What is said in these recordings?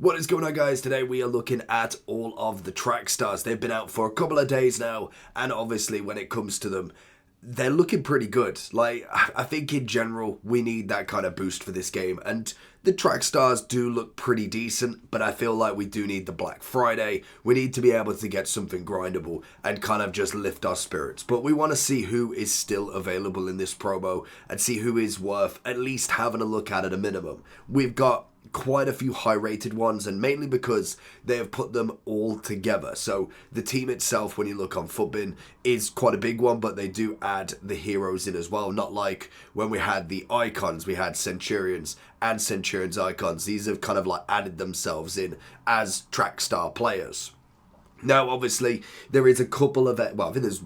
What is going on, guys? Today we are looking at all of the track stars. They've been out for a couple of days now, and obviously when it comes to them, they're looking pretty good. Like, I think in general, we need that kind of boost for this game, and the track stars do look pretty decent, but I feel like we do need the Black Friday. We need to be able to get something grindable and kind of just lift our spirits. But we want to see who is still available in this promo and see who is worth at least having a look at a minimum. We've got quite a few high rated ones, and mainly because they have put them all together. So the team itself, when you look on Futbin, is quite a big one, but they do add the heroes in as well. Not like when we had the icons, we had Centurions and Centurions icons. These have kind of like added themselves in as track star players. Now, obviously, there is a couple of, well, I think there's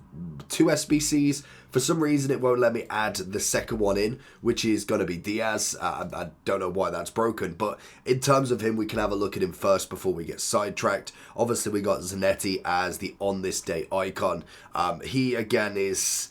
2 SBCs. For some reason, it won't let me add the second one in, which is going to be Diaz. I don't know why that's broken, but in terms of him, we can have a look at him first before we get sidetracked. Obviously, we got Zanetti as the on this day icon. He, again, it's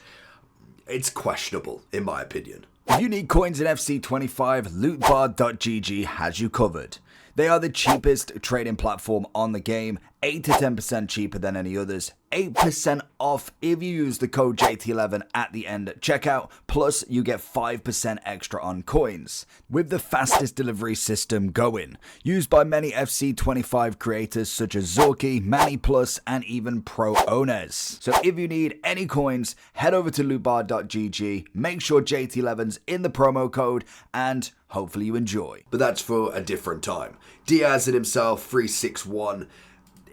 questionable, in my opinion. If you need coins in FC25, lootbar.gg has you covered. They are the cheapest trading platform on the game, 8 to 10% cheaper than any others, 8% off if you use the code JT11 at the end at checkout, plus you get 5% extra on coins, with the fastest delivery system going, used by many FC25 creators such as Zorky, Manny Plus, and even Pro owners. So if you need any coins, head over to lootbar.gg, make sure JT11's in the promo code, and hopefully you enjoy. But that's for a different time. Diaz in himself, 361.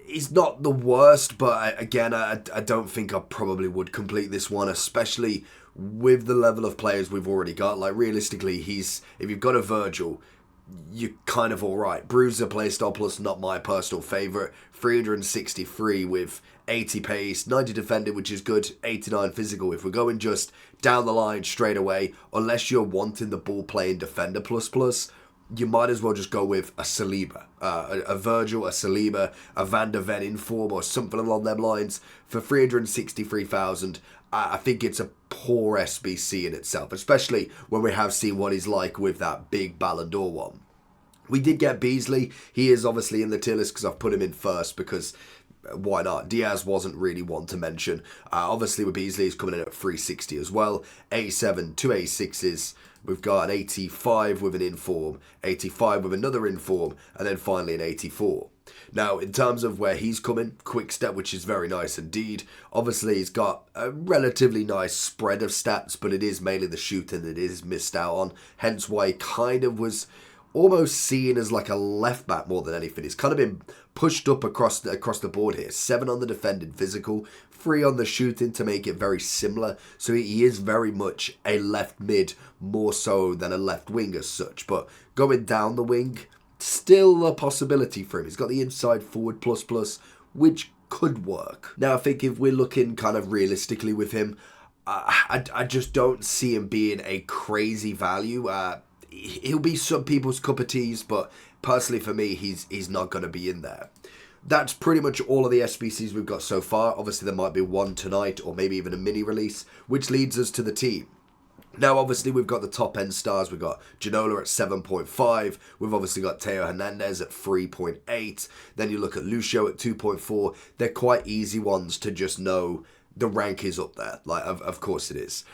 He's not the worst, but again, I don't think I probably would complete this one, especially with the level of players we've already got. Like, realistically, if you've got a Virgil, you're kind of alright. Bruiser playstyle plus, not my personal favourite. 363 with 80 pace, 90 defending, which is good, 89 physical. If we're going just down the line straight away, unless you're wanting the ball playing defender plus, you might as well just go with a Saliba, a Virgil, a Saliba, a Van der Ven in form or something along them lines. For 363,000, I think it's a poor SBC in itself, especially when we have seen what he's like with that big Ballon d'Or one. We did get Beasley. He is obviously in the tier list because I've put him in first because why not? Diaz wasn't really one to mention. Obviously with Beasley, he's coming in at 360 as well. 87, 2 86s. We've got an 85 with an inform, 85 with another inform, and then finally an 84. Now, in terms of where he's coming, quick step, which is very nice indeed. Obviously, he's got a relatively nice spread of stats, but it is mainly the shooting that is missed out on. Hence why he kind of was almost seen as like a left back more than anything. He's kind of been pushed up across the board here. 7 on the defending physical, 3 on the shooting to make it very similar. So he is very much a left mid, more so than a left wing as such. But going down the wing, still a possibility for him. He's got the inside forward plus, which could work. Now, I think if we're looking kind of realistically with him, I just don't see him being a crazy value. He'll be some people's cup of teas, but personally for me, he's not going to be in there. That's pretty much all of the SBCs we've got so far. Obviously, there might be one tonight or maybe even a mini release, which leads us to the team. Now, obviously, we've got the top end stars. We've got Ginola at 7.5. We've obviously got Theo Hernandez at 3.8. Then you look at Lucio at 2.4. They're quite easy ones to just know the rank is up there. Like, of course it is.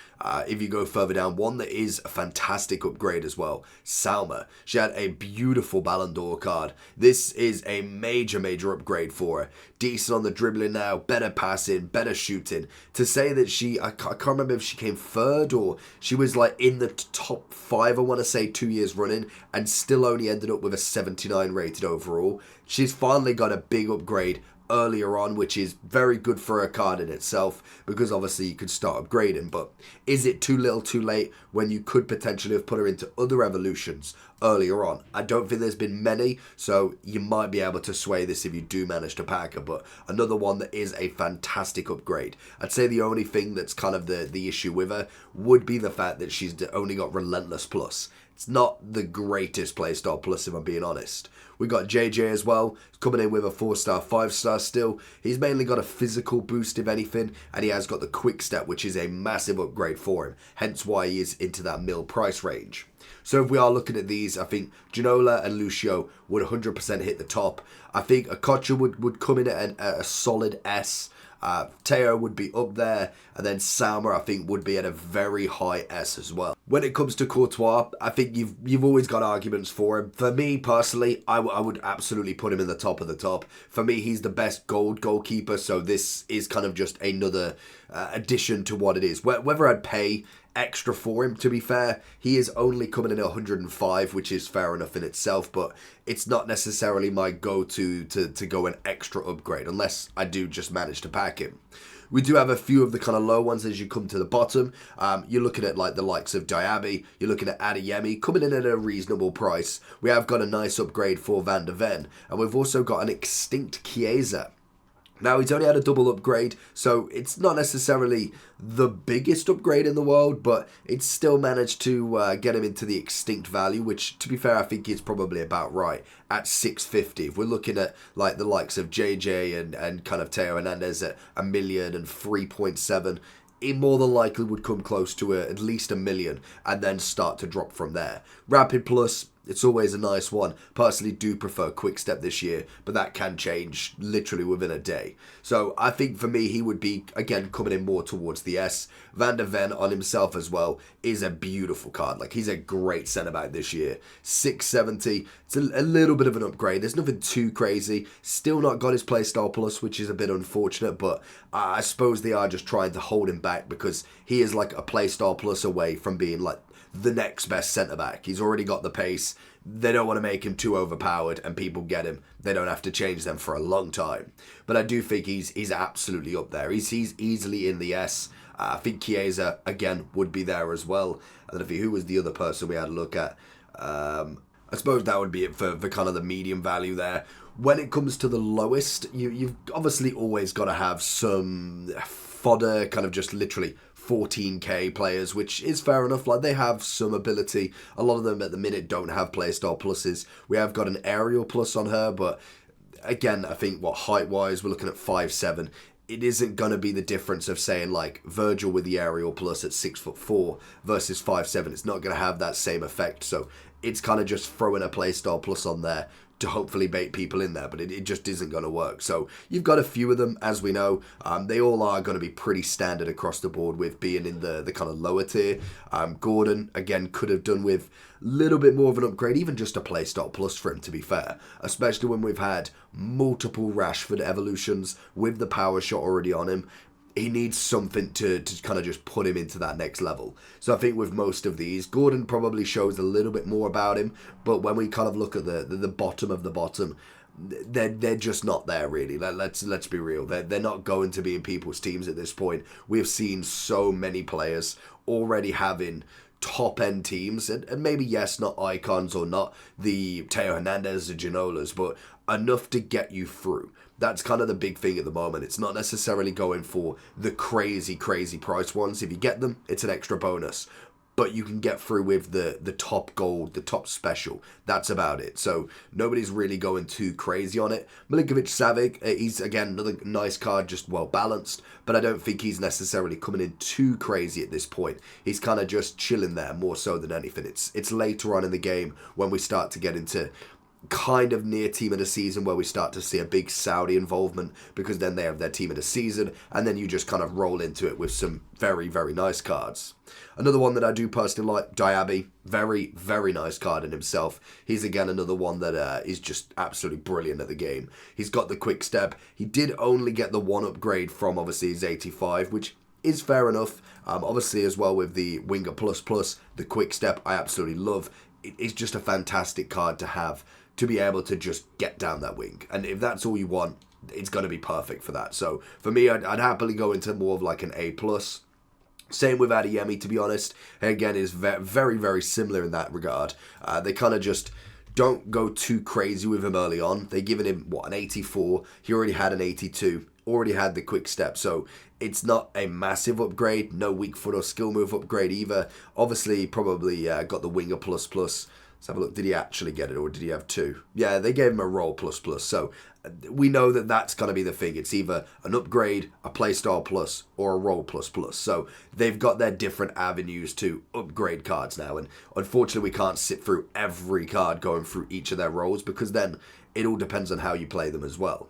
If you go further down, one that is a fantastic upgrade as well, Salma. She had a beautiful Ballon d'Or card. This is a major upgrade for her. Decent on the dribbling now, better passing, better shooting. To say that I can't remember if she came third or she was like in the top 5, I want to say, 2 years running, and still only ended up with a 79 rated overall. She's finally got a big upgrade earlier on, which is very good for a card in itself, because obviously you could start upgrading. But is it too little too late when you could potentially have put her into other evolutions earlier on? I don't think there's been many, so you might be able to sway this if you do manage to pack her. But another one that is a fantastic upgrade. I'd say the only thing that's kind of the issue with her would be the fact that she's only got Relentless Plus. it's not the greatest playstyle plus, if I'm being honest. We got JJ as well, coming in with a 4-star, 5-star still. He's mainly got a physical boost, if anything, and he has got the quick step, which is a massive upgrade for him. Hence why he is into that mil price range. So if we are looking at these, I think Ginola and Lucio would 100% hit the top. I think Okocha would come in at a solid S. Teo would be up there, and then Salma I think would be at a very high S as well. When it comes to Courtois, I think you've always got arguments for him. For me personally, I would absolutely put him in the top of the top. For me, he's the best gold goalkeeper, so this is kind of just another addition to what it is. Whether I'd pay extra for him, to be fair, he is only coming in at 105, which is fair enough in itself, but it's not necessarily my go-to to go an extra upgrade, unless I do just manage to pack him. We do have a few of the kind of low ones as you come to the bottom. You're looking at like the likes of Diaby, you're looking at Adeyemi, coming in at a reasonable price. We have got a nice upgrade for Van de Ven, and we've also got an extinct Chiesa. Now, he's only had a double upgrade, so it's not necessarily the biggest upgrade in the world, but it's still managed to get him into the extinct value, which, to be fair, I think is probably about right at 650. If we're looking at like the likes of JJ and kind of Teo Hernandez at 1 million and 3.7, it more than likely would come close to at least 1 million and then start to drop from there. Rapid Plus, it's always a nice one. Personally do prefer Quick Step this year, but that can change literally within a day. So I think for me, he would be, again, coming in more towards the S. Van de Ven on himself as well is a beautiful card. Like, he's a great centre-back this year. 670, it's a little bit of an upgrade. There's nothing too crazy. Still not got his playstyle plus, which is a bit unfortunate, but I suppose they are just trying to hold him back because he is like a playstyle plus away from being like the next best centre-back. He's already got the pace. They don't want to make him too overpowered, and people get him. They don't have to change them for a long time. But I do think he's absolutely up there. He's easily in the S. I think Chiesa, again, would be there as well. I don't know who was the other person we had to look at. I suppose that would be it for kind of the medium value there. When it comes to the lowest, you've obviously always got to have some fodder, kind of just literally 14k players, which is fair enough. Like, they have some ability. A lot of them at the minute don't have playstyle pluses. We have got an aerial plus on her, but again, I think height wise, we're looking at 5'7". It isn't going to be the difference of saying like Virgil with the aerial plus at 6'4" versus 5'7". It's not going to have that same effect. So it's kind of just throwing a playstyle plus on there to hopefully bait people in there, but it just isn't going to work. So you've got a few of them, as we know. They all are going to be pretty standard across the board with being in the kind of lower tier. Gordon, again, could have done with a little bit more of an upgrade, even just a playstyle plus for him, to be fair. Especially when we've had multiple Rashford evolutions with the power shot already on him. He needs something to kind of just put him into that next level. So I think with most of these, Gordon probably shows a little bit more about him, but when we kind of look at the bottom of the bottom, they're just not there really. Let's be real. They're not going to be in people's teams at this point. We've seen so many players already having top-end teams, and maybe, yes, not icons or not the Teo Hernandez or Ginolas, but enough to get you through. That's kind of the big thing at the moment. It's not necessarily going for the crazy price ones. If you get them, it's an extra bonus. But you can get through with the top gold, the top special. That's about it. So nobody's really going too crazy on it. Milinkovic-Savic, he's, again, another nice card, just well balanced. But I don't think he's necessarily coming in too crazy at this point. He's kind of just chilling there more so than anything. It's later on in the game when we start to get into kind of near team of the season where we start to see a big Saudi involvement, because then they have their team of the season, and then you just kind of roll into it with some very nice cards. Another one that I do personally like, Diaby, very nice card in himself. He's again another one that is just absolutely brilliant at the game. He's got the quick step. He did only get the one upgrade from obviously his 85, which is fair enough. Obviously as well with the Winger Plus, the quick step I absolutely love. It's just a fantastic card to have, to be able to just get down that wing. And if that's all you want, it's going to be perfect for that. So for me, I'd happily go into more of like an A+. Same with Adeyemi, to be honest. Again, is very similar in that regard. They kind of just don't go too crazy with him early on. They're giving him, an 84. He already had an 82. already had the quick step, so it's not a massive upgrade. No weak foot or skill move upgrade either. Obviously, probably got the winger plus plus. Let's have a look. Did he actually get it, or did he have two? Yeah, they gave him a roll plus plus. So we know that that's going to be the thing. It's either an upgrade, a playstyle plus, or a roll plus plus. So they've got their different avenues to upgrade cards now. And unfortunately, we can't sit through every card going through each of their rolls, because then it all depends on how you play them as well.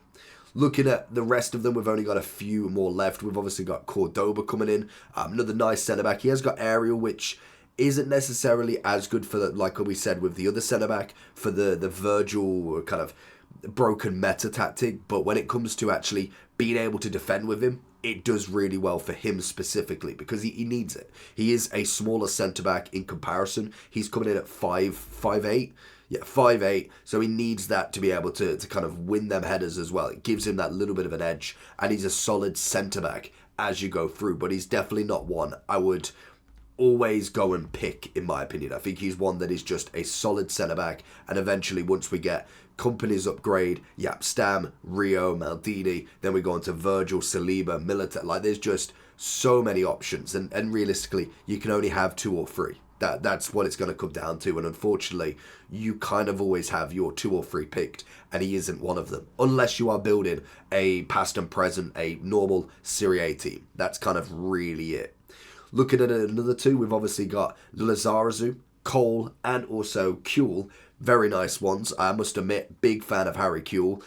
Looking at the rest of them, we've only got a few more left. We've obviously got Cordoba coming in. Another nice centre-back. He has got Aerial, which isn't necessarily as good for, like we said with the other centre-back, for the Virgil kind of broken meta tactic. But when it comes to actually being able to defend with him, it does really well for him specifically, because he needs it. He is a smaller centre-back in comparison. He's coming in at 5'8". Yeah, 5'8", so he needs that to be able to kind of win them headers as well. It gives him that little bit of an edge, and he's a solid centre-back as you go through, but he's definitely not one I would always go and pick, in my opinion. I think he's one that is just a solid centre-back, and eventually once we get Company's upgrade, Stam, Rio, Maldini, then we go on to Virgil, Saliba, Militao. Like, there's just so many options, and realistically, you can only have 2 or 3. That's what it's going to come down to, and unfortunately, you kind of always have your 2 or 3 picked, and he isn't one of them, unless you are building a past and present, a normal Serie A team. That's kind of really it. Looking at another 2, we've obviously got Lizarazu, Cole, and also Kuehl. Very nice ones. I must admit, big fan of Harry Kuehl.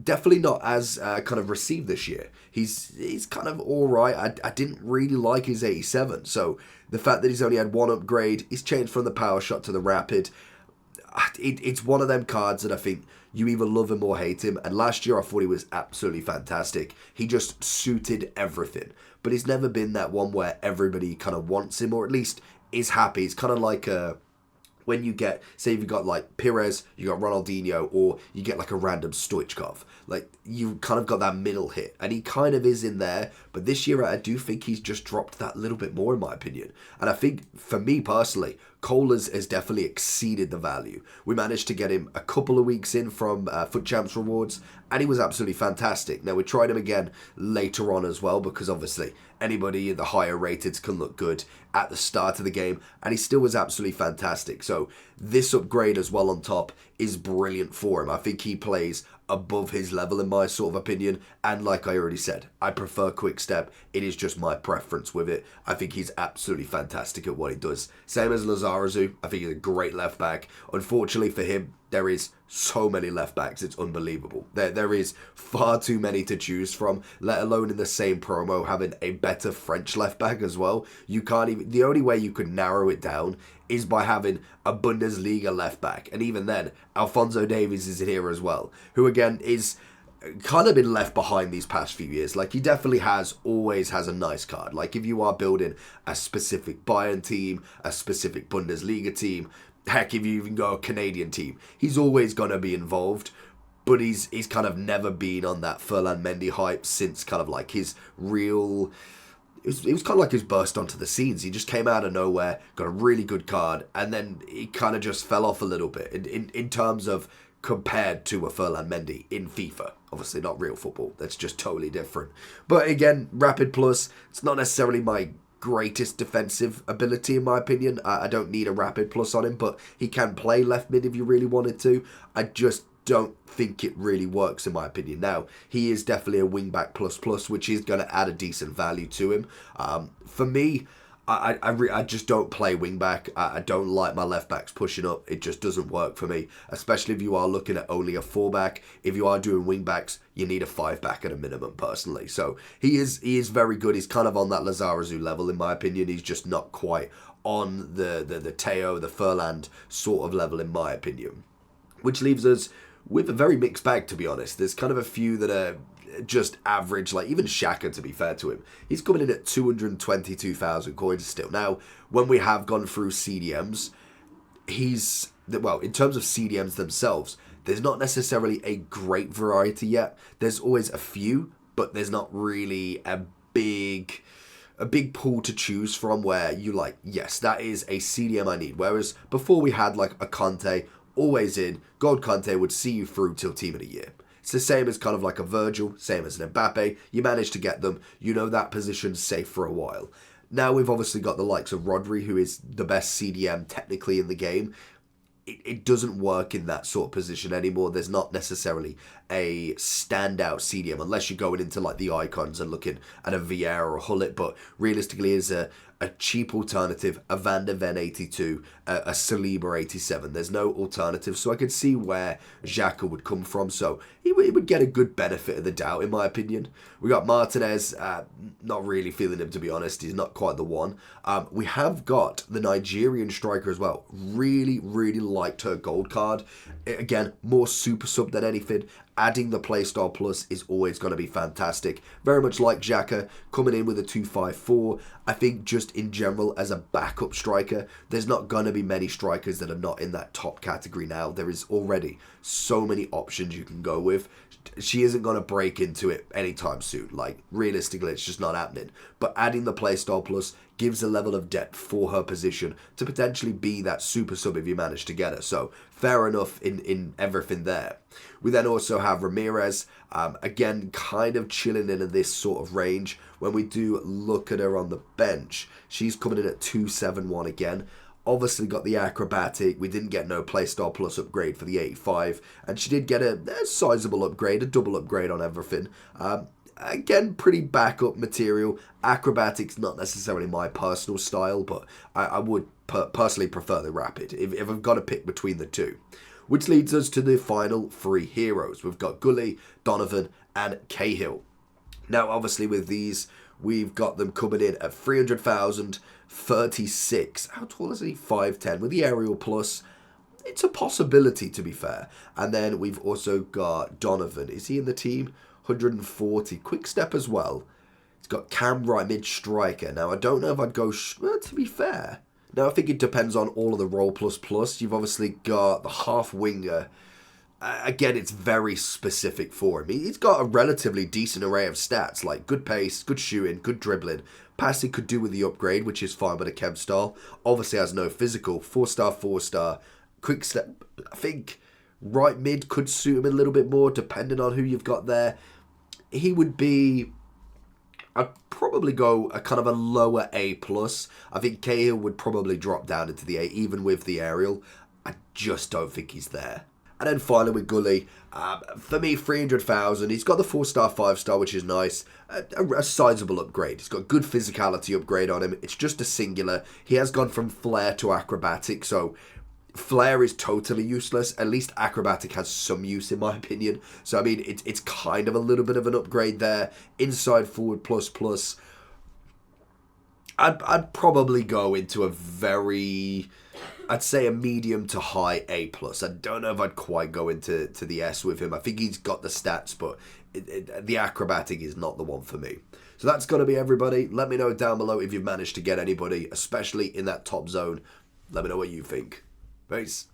Definitely not as kind of received this year. He's kind of alright. I didn't really like his 87, so the fact that he's only had 1 upgrade, he's changed from the power shot to the rapid. It's one of them cards that I think you either love him or hate him, and last year I thought he was absolutely fantastic. He just suited everything, but he's never been that one where everybody kind of wants him, or at least is happy. It's kind of like when you get, say if you got like Pires, you got Ronaldinho, or you get like a random Stoichkov. Like, you kind of got that middle hit, and he kind of is in there, but this year I do think he's just dropped that little bit more, in my opinion. And I think, for me personally, Cole has definitely exceeded the value. We managed to get him a couple of weeks in from Foot Champs rewards, and he was absolutely fantastic. Now, we tried him again later on as well, because obviously anybody in the higher rateds can look good at the start of the game, and he still was absolutely fantastic. So this upgrade as well on top is brilliant for him. I think he plays above his level, in my sort of opinion, and like I already said, I prefer quick step. It is just my preference with it. I think he's absolutely fantastic at what he does. Same as Lizarazu. I think he's a great left back. Unfortunately for him, there is so many left backs, it's unbelievable. There is far too many to choose from, let alone in the same promo having a better French left back as well. You can't even, the only way you could narrow it down is by having a Bundesliga left back, and even then, Alphonso Davies is in here as well, who again is kind of been left behind these past few years. Like, he definitely always has a nice card. Like, if you are building a specific Bayern team, a specific Bundesliga team, heck, if you even go a Canadian team, he's always going to be involved, but he's kind of never been on that Ferland Mendy hype since kind of like his real... It was kind of like his burst onto the scenes. He just came out of nowhere, got a really good card, and then he kind of just fell off a little bit in terms of compared to a Ferland Mendy in FIFA. Obviously not real football. That's just totally different. But again, Rapid Plus, it's not necessarily my greatest defensive ability, in my opinion. I don't need a Rapid Plus on him, but he can play left mid if you really wanted to. I just don't think it really works, in my opinion. Now, he is definitely a wingback plus, which is going to add a decent value to him. For me, I just don't play wingback. I don't like my left backs pushing up. It just doesn't work for me, especially if you are looking at only a 4-back. If you are doing wingbacks, you need a 5-back at a minimum, personally. So he is very good. He's kind of on that Lizarazu level, in my opinion. He's just not quite on the Teo, the Ferland sort of level, in my opinion. Which leaves us with a very mixed bag, to be honest. There's kind of a few that are just average, like even Xhaka, to be fair to him. He's coming in at 222,000 coins still. Now, when we have gone through CDMs, in terms of CDMs themselves, there's not necessarily a great variety yet. There's always a few, but there's not really a big pool to choose from where you like, yes, that is a CDM I need. Whereas before we had like a Conte, always in, Gold Conte would see you through till Team of the Year. It's the same as kind of like a Virgil, same as an Mbappe. You manage to get them, you know that position's safe for a while. Now we've obviously got the likes of Rodri, who is the best CDM technically in the game. It doesn't work in that sort of position anymore. There's not necessarily a standout CDM unless you're going into like the icons and looking at a Vieira or a Hullet, but realistically is a cheap alternative, a Van der Ven 82, a Saliba 87. There's no alternative, so I could see where Xhaka would come from, so he would get a good benefit of the doubt, in my opinion. We got Martinez, not really feeling him, to be honest. He's not quite the one. We have got the Nigerian striker as well. Really, really liked her gold card. Again, more super sub than anything. Adding the playstyle plus is always going to be fantastic. Very much like Xhaka, coming in with a 254. I think just in general as a backup striker, there's not going to be many strikers that are not in that top category now. There is already so many options you can go with. She isn't going to break into it anytime soon. Like, realistically, it's just not happening. But adding the playstyle plus gives a level of depth for her position to potentially be that super sub if you manage to get her. So, fair enough in everything there. We then also have Ramirez, again, kind of chilling in this sort of range. When we do look at her on the bench, she's coming in at 271 again. Obviously got the acrobatic. We didn't get no playstyle plus upgrade for the 85. And she did get a sizable upgrade, a double upgrade on everything. Again, pretty backup material. Acrobatic's not necessarily my personal style, but I would personally prefer the rapid if I've got to pick between the two. Which leads us to the final three heroes. We've got Gully, Donovan, and Cahill. Now, obviously, with these, we've got them coming in at 300,000, 36. How tall is he? 5'10". With the aerial plus, it's a possibility, to be fair. And then we've also got Donovan. Is he in the team? 140. Quick step as well. He's got Cam right mid striker. Now, I don't know if I'd go... to be fair... Now, I think it depends on all of the role plus. You've obviously got the half winger. Again, it's very specific for him. He's got a relatively decent array of stats, like good pace, good shooting, good dribbling. Passing could do with the upgrade, which is fine with a chem style. Obviously has no physical. 4-star, 4-star. Quick step. I think right mid could suit him a little bit more, depending on who you've got there. He would be... I'd probably go a kind of a lower A+. I think Cahill would probably drop down into the A, even with the aerial. I just don't think he's there. And then finally with Gully, for me, 300,000. He's got the 4-star, 5-star, which is nice. A sizable upgrade. He's got good physicality upgrade on him. It's just a singular. He has gone from flair to acrobatic, so... Flair is totally useless. At least acrobatic has some use, in my opinion. So, I mean, it's kind of a little bit of an upgrade there. Inside forward plus. I'd probably go into a very... I'd say a medium to high A+. I don't know if I'd quite go into the S with him. I think he's got the stats, but the acrobatic is not the one for me. So that's going to be everybody. Let me know down below if you've managed to get anybody, especially in that top zone. Let me know what you think. Peace.